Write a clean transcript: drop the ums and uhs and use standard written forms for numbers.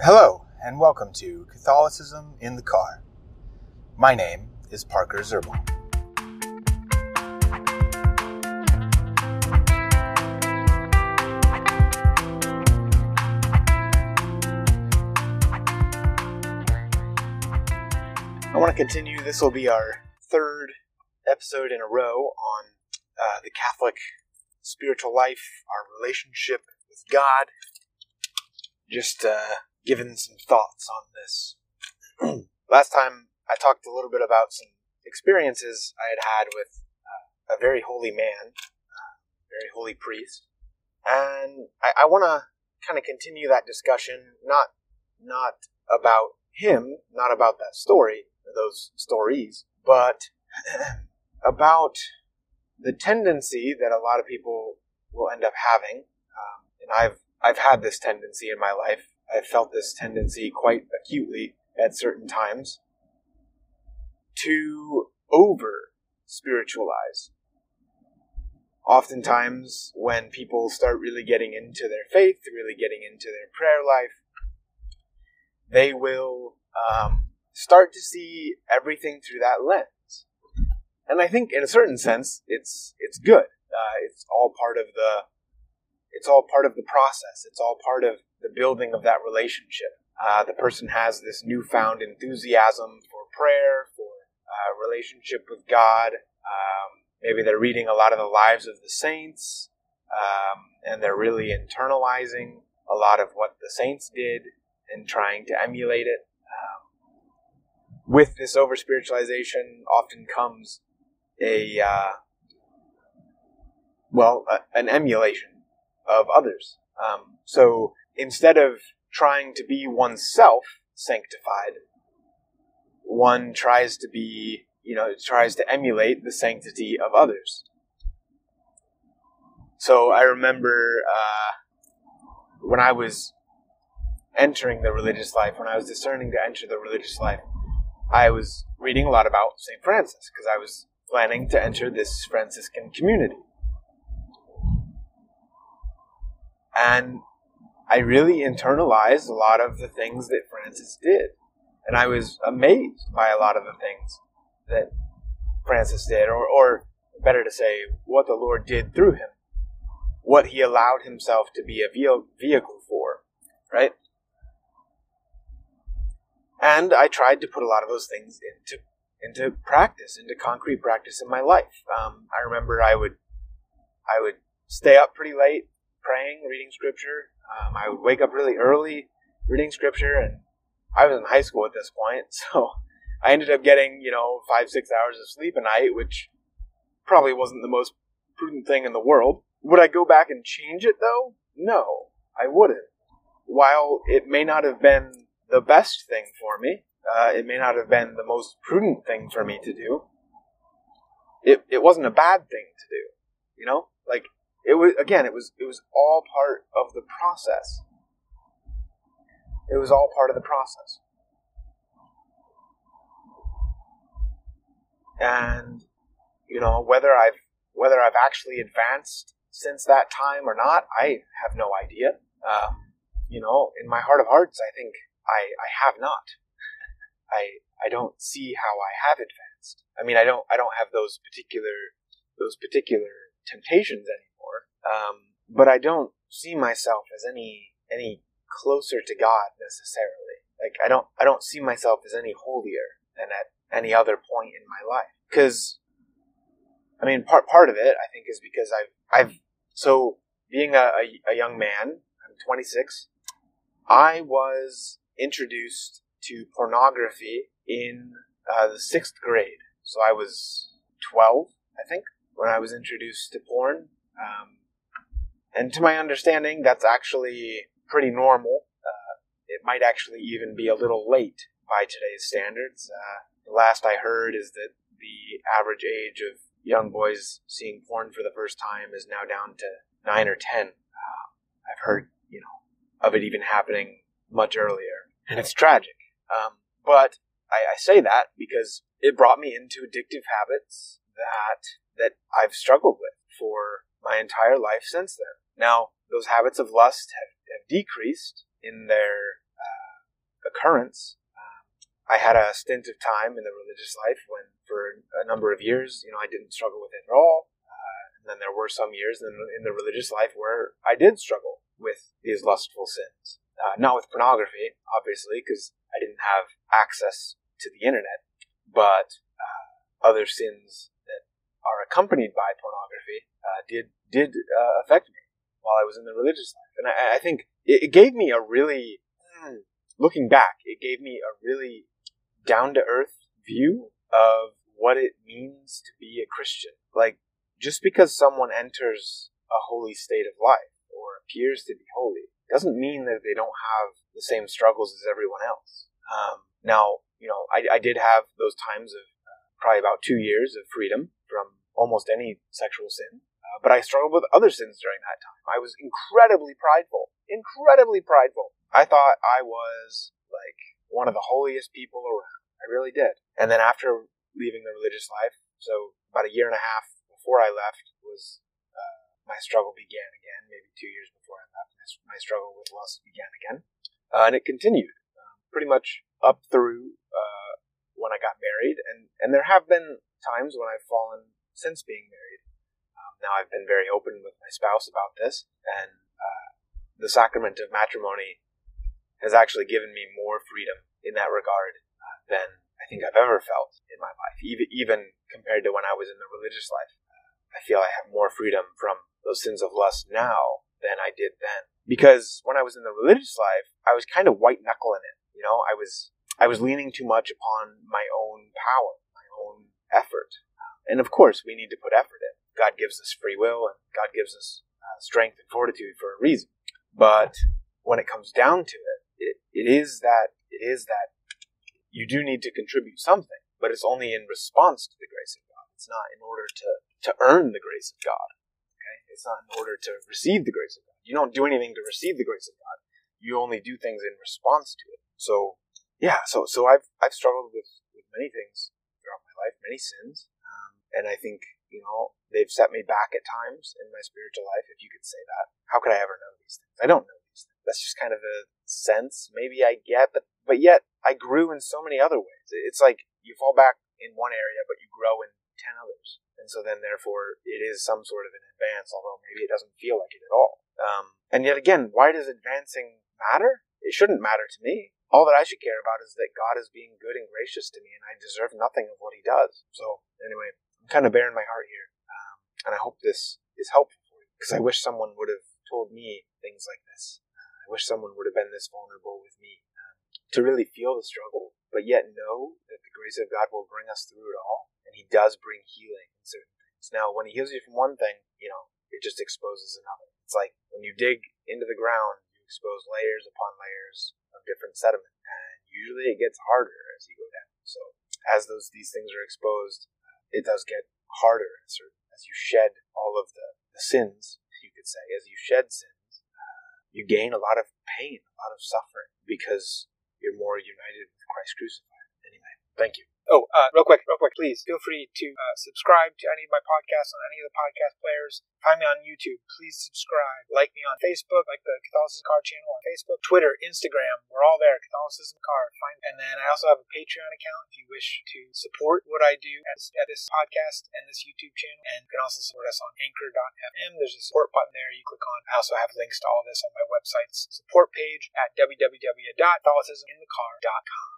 Hello, and welcome to Catholicism in the Car. My name is Parker Zerbal. I want to continue. This will be our third episode in a row on the Catholic spiritual life, our relationship with God. Just giving some thoughts on this. Last time I talked a little bit about some experiences I had with a very holy man, very holy priest, and I want to kind of continue that discussion, not about him, not about that story, or those stories, but about the tendency that a lot of people will end up having, and I've had this tendency in my life. I've felt this tendency quite acutely at certain times to over-spiritualize. Oftentimes, when people start really getting into their faith, really getting into their prayer life, they will start to see everything through that lens. And I think, in a certain sense, it's good. It's all part of the process. It's all part of the building of that relationship. The person has this newfound enthusiasm for prayer, for relationship with God. Maybe they're reading a lot of the lives of the saints, and they're really internalizing a lot of what the saints did and trying to emulate it. With this over-spiritualization often comes an emulation of others. So instead of trying to be oneself sanctified, one tries to emulate the sanctity of others. So I remember when I was entering the religious life, when I was discerning to enter the religious life, I was reading a lot about St. Francis, because I was planning to enter this Franciscan community. And I really internalized a lot of the things that Francis did. And I was amazed by a lot of the things that Francis did, or better to say, what the Lord did through him. What he allowed himself to be a vehicle for, right? And I tried to put a lot of those things into practice, into concrete practice in my life. I remember I would stay up pretty late, praying, reading scripture. I would wake up really early, reading scripture, and I was in high school at this point, so I ended up getting, 5-6 hours of sleep a night, which probably wasn't the most prudent thing in the world. Would I go back and change it, though? No, I wouldn't. While it may not have been the best thing for me, it may not have been the most prudent thing for me to do, it wasn't a bad thing to do, It was all part of the process. It was all part of the process. And, whether I've actually advanced since that time or not, I have no idea. In my heart of hearts, I think I have not. I don't see how I have advanced. I mean, I don't have those particular temptations anymore. But I don't see myself as any closer to God necessarily. I don't see myself as any holier than at any other point in my life. Because, part of it, I think, is because so being a young man, I'm 26, I was introduced to pornography in the 6th grade. So I was 12, I think, when I was introduced to porn. And to my understanding, that's actually pretty normal. It might actually even be a little late by today's standards. The last I heard is that the average age of young boys seeing porn for the first time is now down to 9 or 10. I've heard, of it even happening much earlier. And it's tragic. But I say that because it brought me into addictive habits that I've struggled with for my entire life since then. Now, those habits of lust have decreased in their occurrence. I had a stint of time in the religious life when, for a number of years, I didn't struggle with it at all. And then there were some years in the religious life where I did struggle with these lustful sins. Not with pornography, obviously, because I didn't have access to the internet, but other sins that are accompanied by pornography did affect me while I was in the religious life. And I think it gave me a really, looking back, it gave me a really down-to-earth view of what it means to be a Christian. Like, just because someone enters a holy state of life or appears to be holy doesn't mean that they don't have the same struggles as everyone else. Now, I did have those times of probably about 2 years of freedom from almost any sexual sin, but I struggled with other sins during that time. I was incredibly prideful. I thought I was like one of the holiest people around. I really did. And then after leaving the religious life, so about a year and a half before I left, was my struggle began again. Maybe 2 years before I left, my struggle with lust began again. And it continued pretty much up through when I got married. And there have been times when I've fallen since being married. Now I've been very open with my spouse about this, and the sacrament of matrimony has actually given me more freedom in that regard than I think I've ever felt in my life, even compared to when I was in the religious life. I feel I have more freedom from those sins of lust now than I did then. Because when I was in the religious life, I was kind of white-knuckling it. I was leaning too much upon my own power, my own effort. And of course, we need to put effort in. God gives us free will, and God gives us strength and fortitude for a reason. But when it comes down to it, it is that you do need to contribute something, but it's only in response to the grace of God. It's not in order to earn the grace of God. Okay? It's not in order to receive the grace of God. You don't do anything to receive the grace of God. You only do things in response to it. So, yeah, so I've struggled with many things throughout my life, many sins, and I think, they've set me back at times in my spiritual life, if you could say that. How could I ever know these things? I don't know these things. That's just kind of a sense maybe I get, but yet I grew in so many other ways. It's like you fall back in one area, but you grow in 10 others. And so then, therefore, it is some sort of an advance, although maybe it doesn't feel like it at all. And yet again, why does advancing matter? It shouldn't matter to me. All that I should care about is that God is being good and gracious to me, and I deserve nothing of what he does. So, anyway, I'm kind of bearing my heart here. And I hope this is helpful for you, because I wish someone would have told me things like this. I wish someone would have been this vulnerable with me to really feel the struggle, but yet know that the grace of God will bring us through it all, and he does bring healing in certain things. Now, when he heals you from one thing, it just exposes another. It's like when you dig into the ground, you expose layers upon layers of different sediment, and usually it gets harder as you go down. So as these things are exposed, it does get harder as you shed all of the sins, you could say. As you shed sins, you gain a lot of pain, a lot of suffering, because you're more united with Christ crucified. Anyway, thank you. Oh, real quick, please feel free to subscribe to any of my podcasts on any of the podcast players. Find me on YouTube. Please subscribe. Like me on Facebook, like the Catholicism Car channel on Facebook, Twitter, Instagram. We're all there, Catholicism Car. And then I also have a Patreon account if you wish to support what I do at this podcast and this YouTube channel. And you can also support us on Anchor.fm. There's a support button there you click on. I also have links to all this on my website's support page at www.catholicisminthecar.com.